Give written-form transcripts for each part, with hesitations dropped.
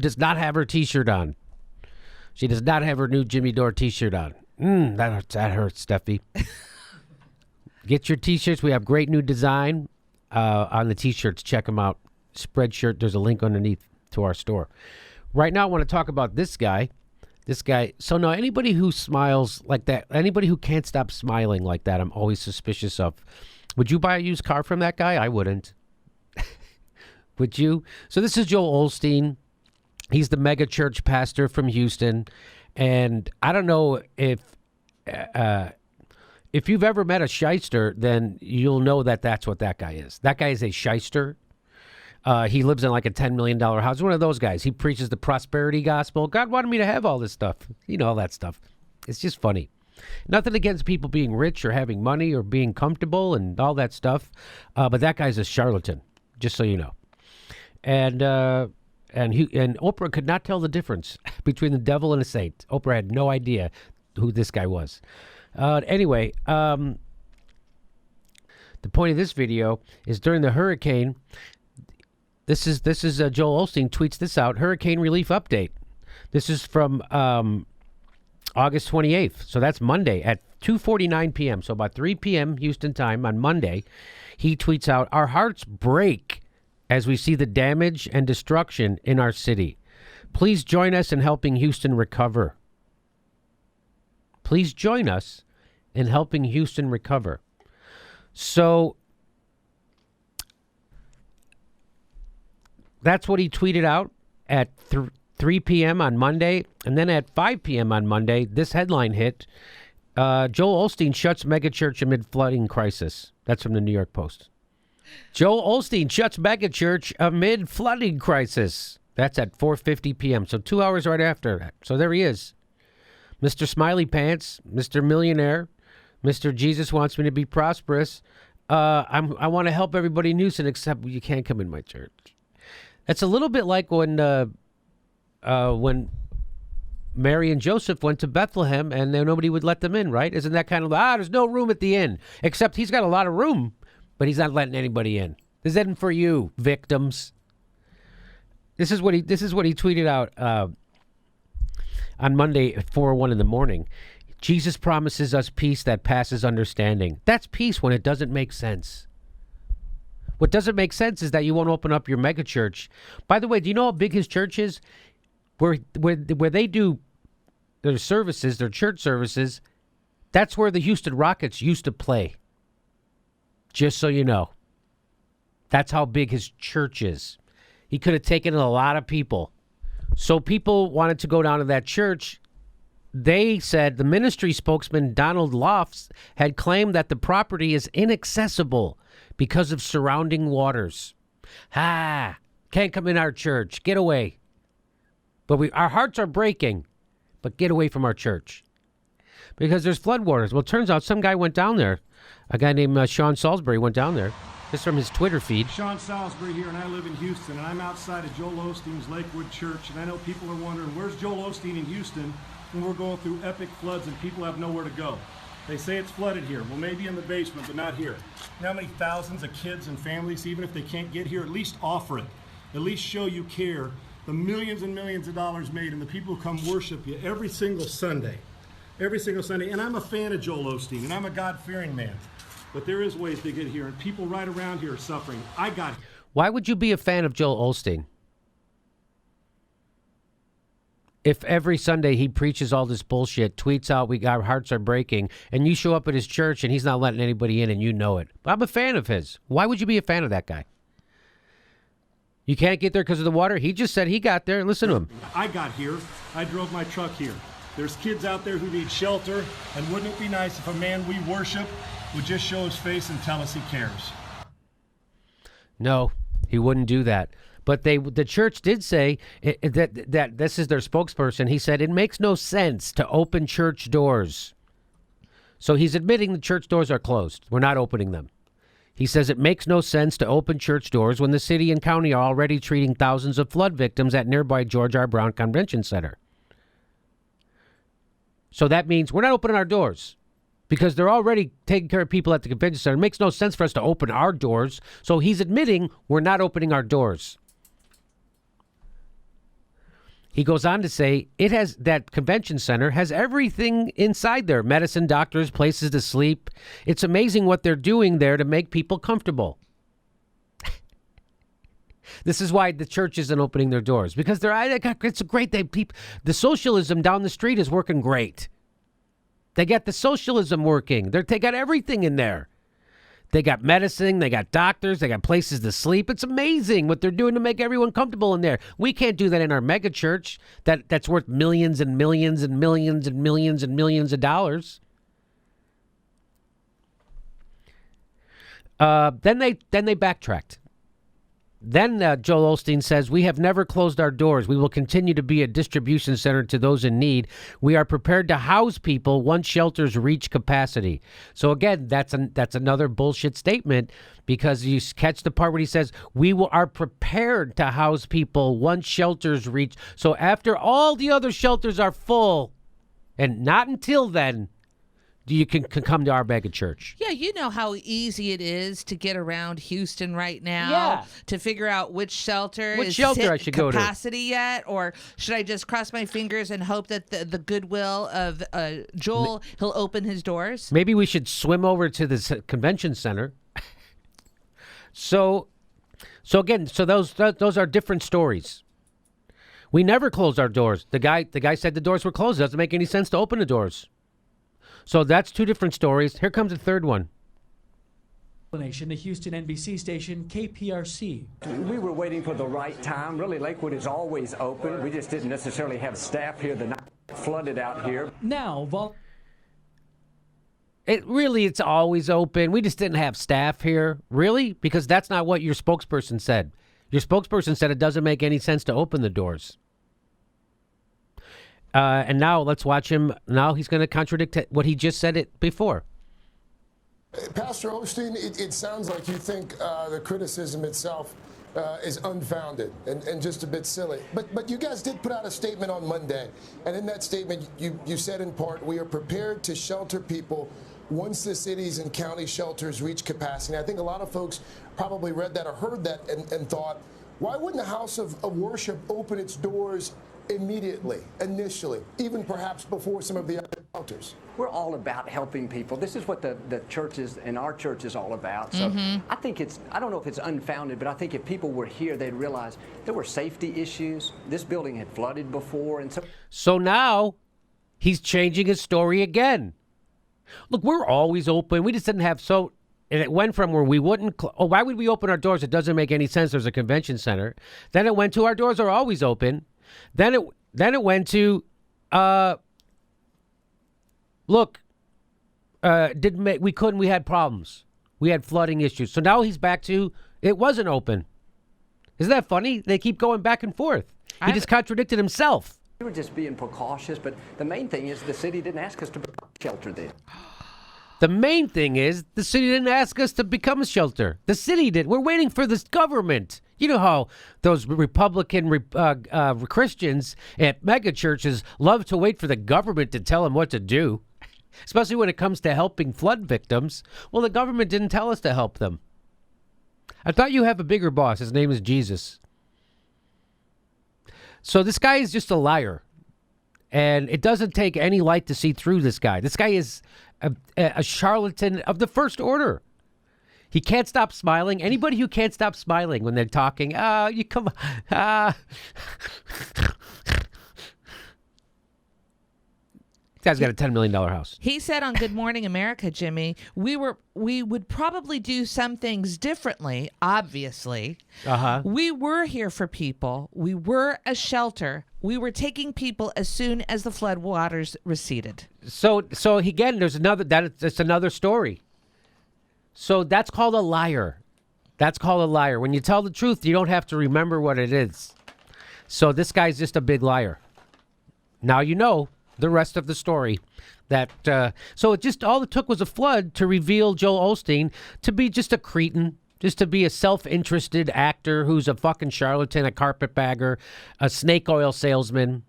does not have her T-shirt on. She does not have her new Jimmy Dore T-shirt on. That hurts, Steffi. Get your T-shirts. We have great new design on the T-shirts. Check them out. Spreadshirt. There's a link underneath to our store. Right now, I want to talk about this guy. This guy. So now, anybody who smiles like that, anybody who can't stop smiling like that, I'm always suspicious of. Would you buy a used car from that guy? I wouldn't. Would you? So this is Joel Olsteen. He's the MegaChurch pastor from Houston. And I don't know if you've ever met a shyster, then you'll know that that's what that guy is. That guy is a shyster. He lives in like a $10 million house. One of those guys. He preaches the prosperity gospel. God wanted me to have all this stuff. You know, all that stuff. It's just funny. Nothing against people being rich or having money or being comfortable and all that stuff. But that guy's a charlatan, just so you know. And Oprah could not tell the difference between the devil and a saint. Oprah had no idea who this guy was. Anyway, the point of this video is during the hurricane. This is Joel Olsteen tweets this out. Hurricane relief update. This is from August 28th. So that's Monday at 2:49 p.m. So about 3 p.m. Houston time on Monday, he tweets out, "Our hearts break as we see the damage and destruction in our city. Please join us in helping Houston recover." Please join us in helping Houston recover. So that's what he tweeted out at 3 p.m. on Monday. And then at 5 p.m. on Monday, this headline hit. Joel Olsteen shuts megachurch amid flooding crisis. That's from the New York Post. Joel Olsteen shuts megachurch amid flooding crisis. That's at 4:50 p.m. So 2 hours right after that. So there he is. Mr. Smiley Pants, Mr. Millionaire, Mr. Jesus wants me to be prosperous. I want to help everybody in Houston, except you can't come in my church. That's a little bit like when Mary and Joseph went to Bethlehem and nobody would let them in, right? Isn't that kind of, there's no room at the inn. Except he's got a lot of room, but he's not letting anybody in. This isn't for you, victims. This is what he tweeted out on Monday at 4:01 in the morning. Jesus promises us peace that passes understanding. That's peace when it doesn't make sense. What doesn't make sense is that you won't open up your megachurch. By the way, do you know how big his church is? Where they do their services, their church services, that's where the Houston Rockets used to play. Just so you know. That's how big his church is. He could have taken a lot of people. So people wanted to go down to that church. They said the ministry spokesman, Donald Lofts, had claimed that the property is inaccessible because of surrounding waters. Can't come in our church. Get away. But our hearts are breaking, but get away from our church. Because there's floodwaters. Well, it turns out some guy went down there. A guy named Sean Salisbury went down there. This is from his Twitter feed. Sean Salisbury here, and I live in Houston, and I'm outside of Joel Osteen's Lakewood Church, and I know people are wondering, where's Joel Osteen in Houston when we're going through epic floods and people have nowhere to go? They say it's flooded here. Well, maybe in the basement, but not here. You know how many thousands of kids and families, even if they can't get here, at least offer it. At least show you care. The millions and millions of dollars made, and the people who come worship you every single Sunday. Every single Sunday. And I'm a fan of Joel Osteen, and I'm a God-fearing man. But there is ways to get here, and people right around here are suffering. Why would you be a fan of Joel Olsteen? If every Sunday he preaches all this bullshit, tweets out, our hearts are breaking, and you show up at his church and he's not letting anybody in and you know it. I'm a fan of his. Why would you be a fan of that guy? You can't get there because of the water? He just said he got there. Listen to him. I got here. I drove my truck here. There's kids out there who need shelter, and wouldn't it be nice if a man we worship would just show his face and tell us he cares? No, he wouldn't do that. But the church did say that this is their spokesperson. He said it makes no sense to open church doors. So he's admitting the church doors are closed. We're not opening them. He says it makes no sense to open church doors when the city and county are already treating thousands of flood victims at nearby George R. Brown Convention Center. So that means we're not opening our doors because they're already taking care of people at the convention center. It makes no sense for us to open our doors. So he's admitting we're not opening our doors. He goes on to say that convention center has everything inside there. Medicine, doctors, places to sleep. It's amazing what they're doing there to make people comfortable. This is why the church isn't opening their doors, because it's a great day. The socialism down the street is working great. They got the socialism working. They got everything in there. They got medicine, they got doctors, they got places to sleep. It's amazing what they're doing to make everyone comfortable in there. We can't do that in our mega church that's worth millions and millions and millions and millions and millions of dollars. Then they backtracked. Then Joel Olsteen says, we have never closed our doors. We will continue to be a distribution center to those in need. We are prepared to house people once shelters reach capacity. So again, that's another bullshit statement, because you catch the part where he says, are prepared to house people once shelters reach. So after all the other shelters are full, and not until then, you can come to our MegaChurch. Yeah, you know how easy it is to get around Houston right now. Yeah. To figure out which shelter Which is shelter I should go to. capacity yet, or should I just cross my fingers and hope that the goodwill of Joel, he'll open his doors? Maybe we should swim over to this convention center. So those are different stories. We never closed our doors. The guy said the doors were closed. It doesn't make any sense to open the doors. So that's two different stories. Here comes a third one. The Houston NBC station KPRC. We were waiting for the right time. Really, Lakewood is always open. We just didn't necessarily have staff here the night it flooded out here. Now, It's always open. We just didn't have staff here. Really? Because that's not what your spokesperson said. Your spokesperson said it doesn't make any sense to open the doors. And now let's watch him. Now he's going to contradict what he just said it before. Pastor Olsteen, it sounds like you think the criticism itself is unfounded and just a bit silly. But you guys did put out a statement on Monday. And in that statement, you said in part, we are prepared to shelter people once the cities and county shelters reach capacity. I think a lot of folks probably read that or heard that and thought, why wouldn't the house of worship open its doors immediately, initially, even perhaps before some of the other shelters? We're all about helping people. This is what the churches and our church is all about. So I think I don't know if it's unfounded, but I think if people were here, they'd realize there were safety issues. This building had flooded before. And so now he's changing his story again. Look, we're always open. We just didn't have and it went from where we wouldn't, why would we open our doors? It doesn't make any sense. There's a convention center. Then it went to our doors are always open. Then it went to, we had problems. We had flooding issues. So now he's back to, it wasn't open. Isn't that funny? They keep going back and forth. He just contradicted himself. we were just being precautious, but the main thing is the city didn't ask us to shelter this. The main thing is the city didn't ask us to become a shelter. The city did. We're waiting for this government. You know how those Republican Christians at megachurches love to wait for the government to tell them what to do, especially when it comes to helping flood victims. Well, the government didn't tell us to help them. I thought you have a bigger boss. His name is Jesus. So this guy is just a liar. And it doesn't take any light to see through this guy. This guy is a charlatan of the first order. He can't stop smiling. Anybody who can't stop smiling when they're talking, you come on. This guy's got a $10 million house. He said on Good Morning America, Jimmy, we would probably do some things differently, obviously. Uh-huh. We were here for people. We were a shelter. We were taking people as soon as the flood waters receded. So again, that's another story. So that's called a liar. That's called a liar. When you tell the truth, you don't have to remember what it is. So this guy's just a big liar. Now you know the rest of the story. So it just all it took was a flood to reveal Joel Olsteen to be just a cretin, just to be a self-interested actor who's a fucking charlatan, a carpetbagger, a snake oil salesman.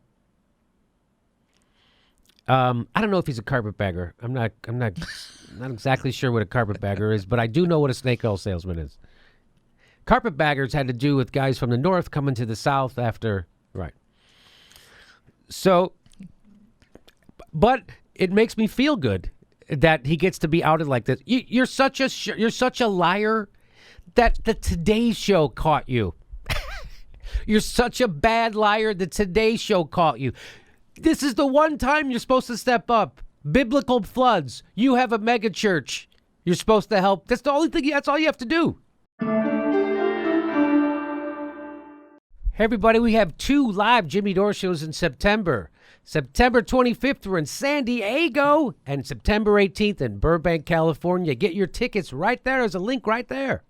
I don't know if he's a carpetbagger. I'm not exactly sure what a carpetbagger is, but I do know what a snake oil salesman is. Carpetbaggers had to do with guys from the north coming to the south after, right. So, but it makes me feel good that he gets to be outed like this. You're such a liar that the Today Show caught you. You're such a bad liar the Today Show caught you. This is the one time you're supposed to step up. Biblical floods. You have a mega church. You're supposed to help. That's the only thing. That's all you have to do. Hey everybody, we have 2 live Jimmy Dore shows in September. September 25th, we're in San Diego, and September 18th in Burbank, California. Get your tickets right there. There's a link right there.